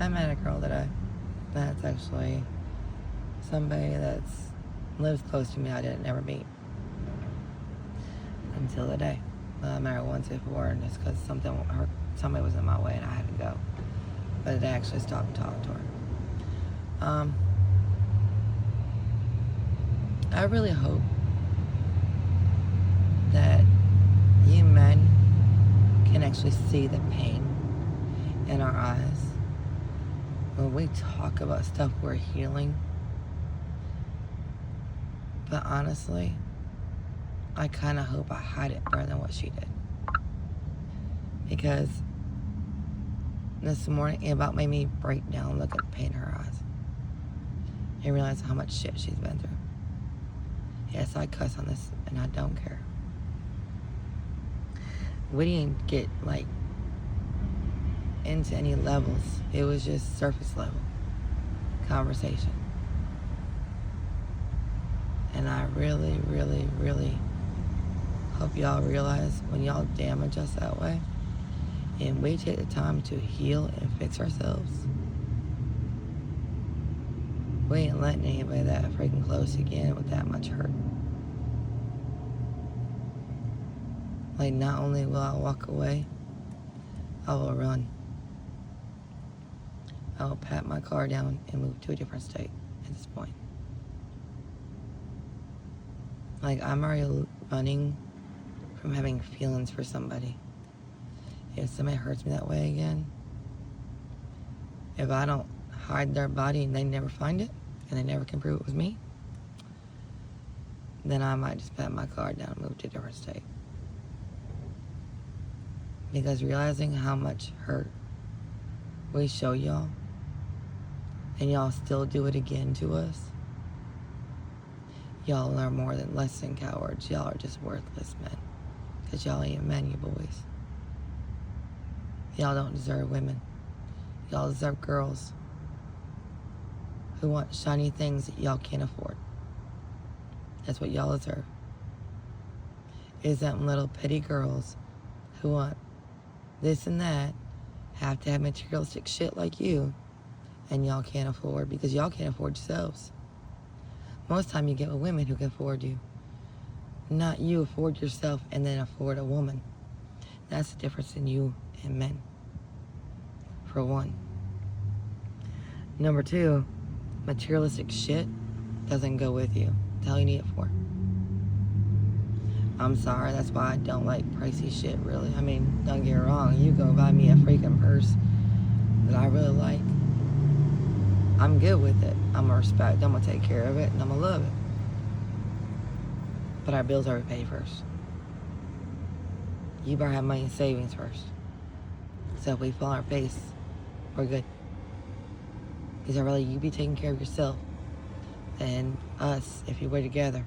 I met a girl that's actually somebody that's lives close to me I didn't never meet until the day. I met her once before, and it's because somebody was in my way and I had to go. But I actually stopped and talked to her. I really hope that you men can actually see the pain in our eyes when we talk about stuff we're healing. But honestly, I kind of hope I hide it better than what she did. Because this morning, it about made me break down and look at the pain in her eyes and realize how much shit she's been through. Yes, I cuss on this, and I don't care. We didn't get, into any levels. It was just surface level conversation. And I really, really, really hope y'all realize when y'all damage us that way, and we take the time to heal and fix ourselves, we ain't letting anybody that freaking close again with that much hurt. Not only will I walk away, I will run. I will pat my car down and move to a different state at this point. I'm already running from having feelings for somebody. If somebody hurts me that way again, if I don't hide their body and they never find it, and they never can prove it was me, then I might just pat my car down and move to a different state. Because realizing how much hurt we show y'all, and y'all still do it again to us, y'all are more than less than cowards. Y'all are just worthless men. Because y'all ain't men, you boys. Y'all don't deserve women. Y'all deserve girls who want shiny things that y'all can't afford. That's what y'all deserve. Is them little petty girls who want this and that, have to have materialistic shit like you, and y'all can't afford because y'all can't afford yourselves. Most time you get with women who can afford you. Not you afford yourself and then afford a woman. That's the difference in you and men. For one. Number two, materialistic shit doesn't go with you. What the hell you need it for? I'm sorry, that's why I don't like pricey shit, really. I mean, don't get me wrong, you go buy me a freaking purse that I really like, I'm good with it. I'm gonna respect, I'm gonna take care of it, and I'm gonna love it. But our bills are paid first. You better have money in savings first. So if we fall on our face, we're good. Because I'd rather you be taking care of yourself than us if you were together.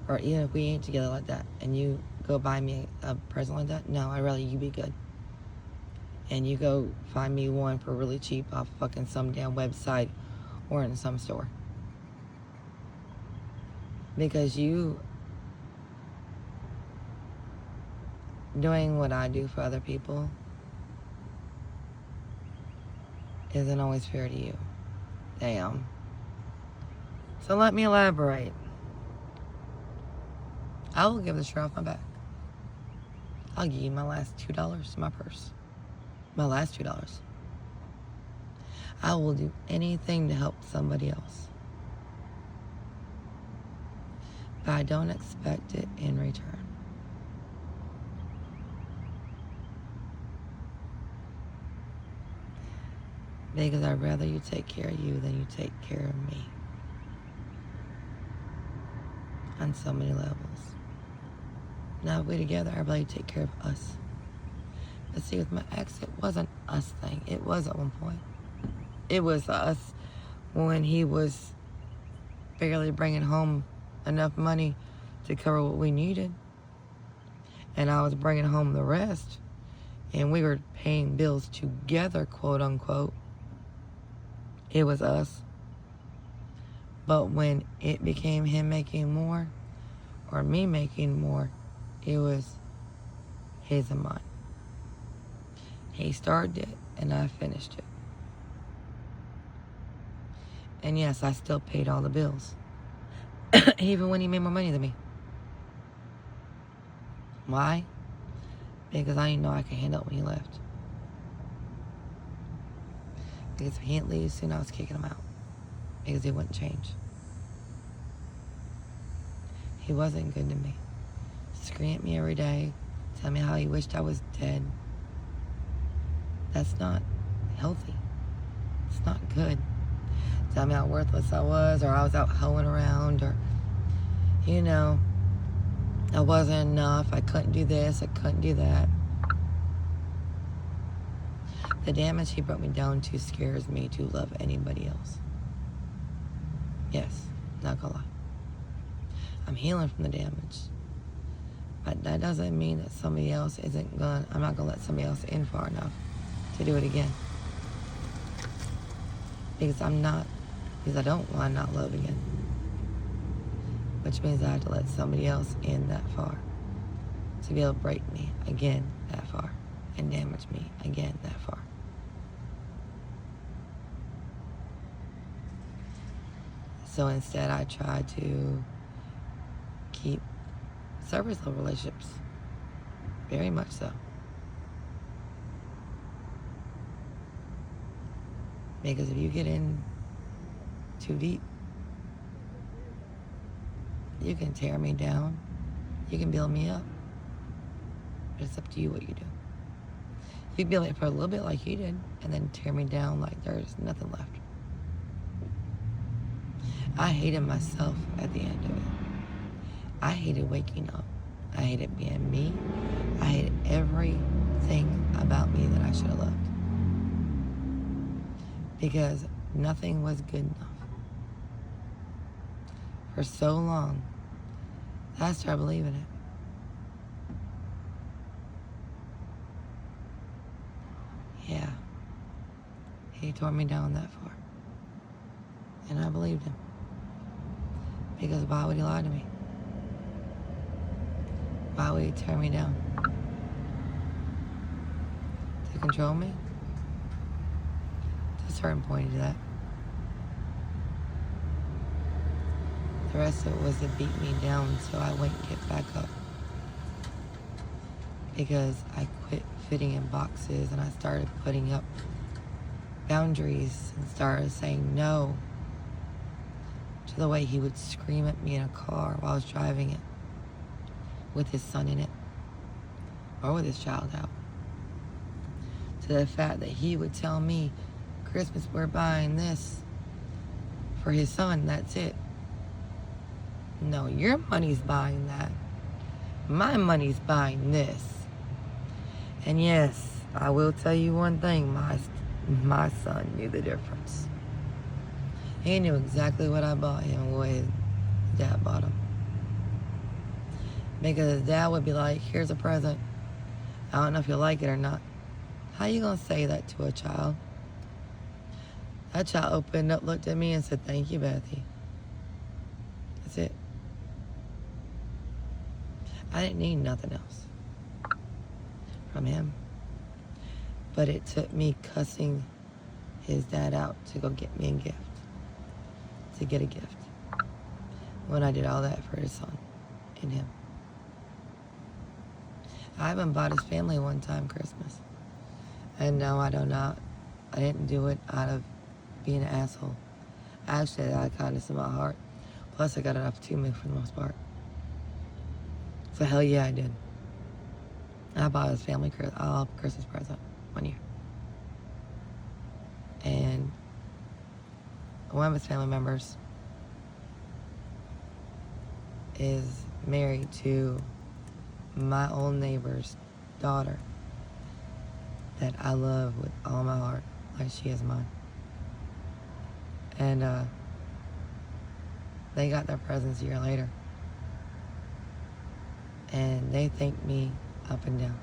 Or even if we ain't together like that and you go buy me a present like that, no, I'd rather you be good. And you go find me one for really cheap off fucking some damn website or in some store. Because you doing what I do for other people isn't always fair to you. Damn. So let me elaborate. I will give the shirt off my back. I'll give you my last $2 in my purse. My last $2. I will do anything to help somebody else. But I don't expect it in return. Because I'd rather you take care of you than you take care of me. On so many levels. Now if we're together, I'd rather you take care of us. But see, with my ex, it wasn't us thing. It was at one point. It was us when he was barely bringing home enough money to cover what we needed. And I was bringing home the rest. And we were paying bills together, quote unquote. It was us. But when it became him making more or me making more, it was his and mine. He started it and I finished it. And yes, I still paid all the bills. Even when he made more money than me. Why? Because I didn't know I could handle it when he left. Because if he didn't leave soon, I was kicking him out. Because he wouldn't change. He wasn't good to me. Scream at me every day. Tell me how he wished I was dead. That's not healthy. It's not good. Tell me how worthless I was, or I was out hoeing around, or, you know, I wasn't enough. I couldn't do this. I couldn't do that. The damage he brought me down to scares me to love anybody else. Yes, not gonna lie. I'm healing from the damage. But that doesn't mean that somebody else I'm not gonna let somebody else in far enough to do it again. Because I don't want to not love again. Which means I have to let somebody else in that far to be able to break me again that far and damage me again that far. So instead, I try to keep surface level relationships. Very much so. Because if you get in too deep, you can tear me down. You can build me up. But it's up to you what you do. You can build it for a little bit like he did, and then tear me down like there's nothing left. I hated myself at the end of it. I hated waking up. I hated being me. I hated everything about me that I should have loved. Because nothing was good enough. For so long, I started believing it. Yeah. He tore me down that far. And I believed him. Because why would he lie to me? Why would he tear me down? To control me? To a certain point, he did that. The rest of it was to beat me down so I wouldn't get back up. Because I quit fitting in boxes and I started putting up boundaries and started saying no to the way he would scream at me in a car while I was driving it with his son in it or with his child out. To the fact that he would tell me, Christmas, we're buying this for his son, that's it. No, your money's buying that. My money's buying this. And yes, I will tell you one thing, my son knew the difference. He knew exactly what I bought him and what his dad bought him. Because his dad would be like, here's a present. I don't know if you'll like it or not. How you gonna say that to a child? That child opened up, looked at me and said, thank you, Bethy. That's it. I didn't need nothing else from him. But it took me cussing his dad out to go get me a gift. To get a gift. When I did all that for his son and him. I even bought his family one time Christmas. And no, I didn't do it out of being an asshole. Actually, I had kindness in my heart. Plus, I got it off Temu for the most part. So hell yeah, I did. I bought his family Christmas present one year. And one of his family members is married to my old neighbor's daughter that I love with all my heart, like she is mine. And they got their presents a year later. And they thanked me up and down.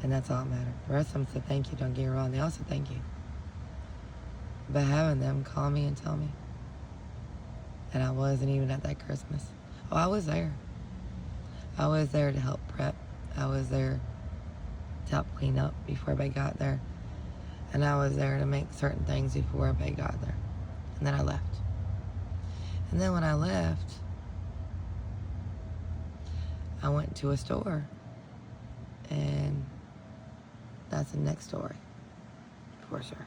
And that's all that mattered. The rest of them said thank you, don't get me wrong. They also thank you. But having them call me and tell me that I wasn't even at that Christmas. Oh, I was there. I was there to help prep. I was there to help clean up before everybody got there. And I was there to make certain things before Abe got there. And then I left. And then when I left, I went to a store. And that's the next story, for sure.